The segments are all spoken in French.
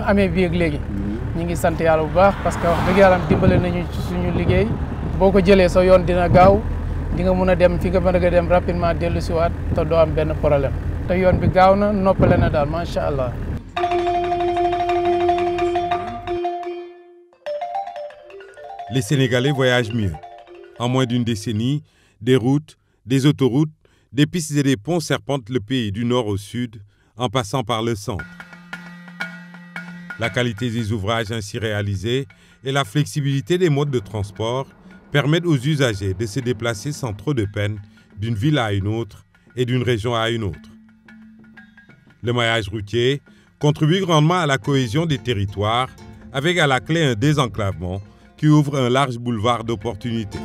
ñu amee bii ak léegi ñu ngi sant yàlla bu baax parce que wax dëgg yàlla dimbale nañu ci suñu liggéey boo ko jëlee sa yoon dina gaaw di nga mun a dem fi nga mën a dem rapidement dellu si waat te doo am benn problème te yoon bi gaaw na noppale na daal macha allah. Les Sénégalais voyagent mieux. En moins d'une décennie, des routes, des autoroutes, des pistes et des ponts serpentent le pays du nord au sud, en passant par le centre. La qualité des ouvrages ainsi réalisés et la flexibilité des modes de transport permettent aux usagers de se déplacer sans trop de peine d'une ville à une autre et d'une région à une autre. Le maillage routier contribue grandement à la cohésion des territoires, avec à la clé un désenclavement qui ouvre un large boulevard d'opportunités.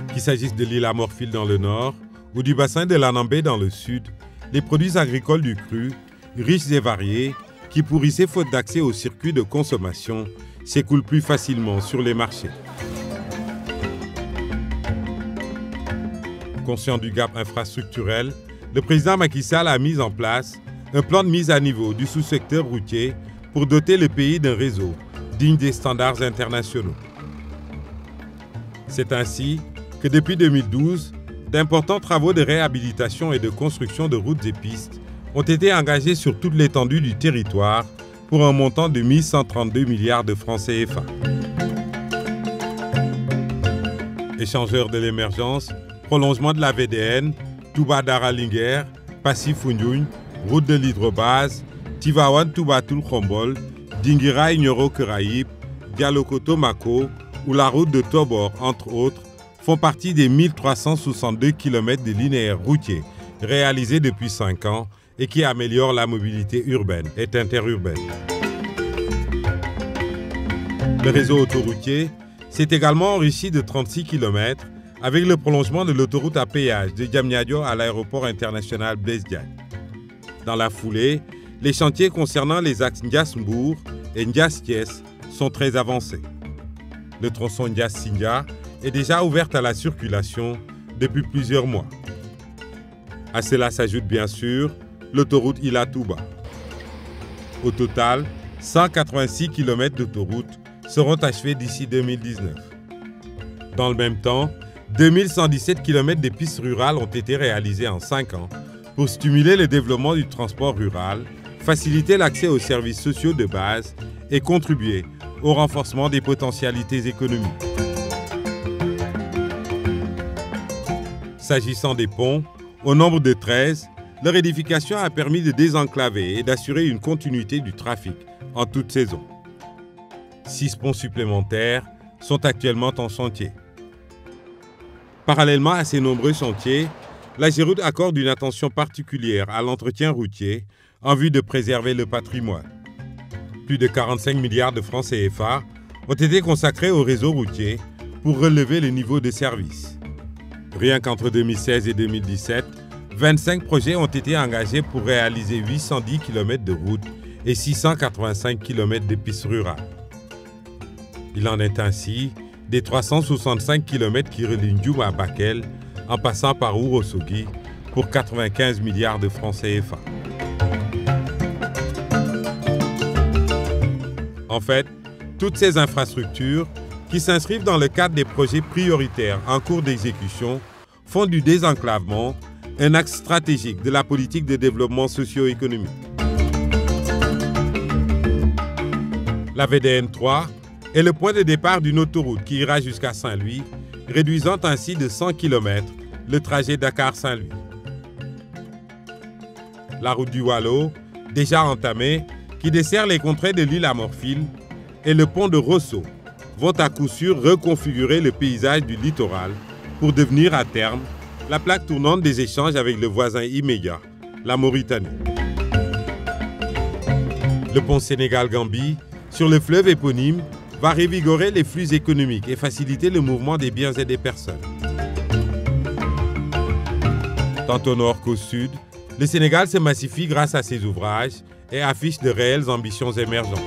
Qu'il s'agisse de l'île Amorphile dans le nord ou du bassin de l'Anambé dans le sud, les produits agricoles du cru, riches et variés, qui pourrissaient faute d'accès aux circuits de consommation, s'écoulent plus facilement sur les marchés. Conscient du gap infrastructurel, le président Macky Sall a mis en place un plan de mise à niveau du sous-secteur routier pour doter le pays d'un réseau digne des standards internationaux. C'est ainsi que depuis 2012, d'importants travaux de réhabilitation et de construction de routes et pistes ont été engagés sur toute l'étendue du territoire pour un montant de 1132 milliards de francs CFA. Échangeurs de l'émergence, prolongement de la VDN, Touba-Dara-Linguère, Passy-Foundiougne, route de l'hydrobase, Tivaouane-Touba-Toul-Khombol, Dinguiraï-Nioro-Keraïb, Dialokoto-Mako ou la route de Tobor, entre autres, font partie des 1362 km de linéaires routiers réalisés depuis 5 ans et qui améliorent la mobilité urbaine et interurbaine. Le réseau autoroutier s'est également enrichi de 36 km avec le prolongement de l'autoroute à péage de Diamniadio à l'aéroport international Blaise Diagne. Dans la foulée, les chantiers concernant les axes Ndias-Mbour et Ndias-Thiès sont très avancés. Le tronçon Ndias-Sindia est déjà ouvert à la circulation depuis plusieurs mois. À cela s'ajoute bien sûr l'autoroute Ila-Touba. Au total, 186 km d'autoroute seront achevés d'ici 2019. Dans le même temps, 2117 km de pistes rurales ont été réalisées en 5 ans pour stimuler le développement du transport rural, faciliter l'accès aux services sociaux de base et contribuer au renforcement des potentialités économiques. S'agissant des ponts, au nombre de 13, leur édification a permis de désenclaver et d'assurer une continuité du trafic en toute saison. 6 ponts supplémentaires sont actuellement en chantier. Parallèlement à ces nombreux chantiers, la Géroute accorde une attention particulière à l'entretien routier en vue de préserver le patrimoine. Plus de 45 milliards de francs CFA ont été consacrés au réseau routier pour relever le niveau de service. Rien qu'entre 2016 et 2017, 25 projets ont été engagés pour réaliser 810 km de routes et 685 km de pistes rurales. Il en est ainsi des 365 km qui relient Ndiouma à Bakel en passant par Ourossogui pour 95 milliards de francs CFA. En fait, toutes ces infrastructures qui s'inscrivent dans le cadre des projets prioritaires en cours d'exécution font du désenclavement un axe stratégique de la politique de développement socio-économique. La VDN 3 est le point de départ d'une autoroute qui ira jusqu'à Saint-Louis, réduisant ainsi de 100 km le trajet Dakar-Saint-Louis. La route du Waalo, déjà entamée, qui dessert les contrées de l'île Amorphile, et le pont de Rosso vont à coup sûr reconfigurer le paysage du littoral pour devenir à terme la plaque tournante des échanges avec le voisin immédiat, la Mauritanie. Le pont Sénégal-Gambie, sur le fleuve éponyme, va revigorer les flux économiques et faciliter le mouvement des biens et des personnes. Tant au nord qu'au sud, le Sénégal se massifie grâce à ses ouvrages et affiche de réelles ambitions émergentes.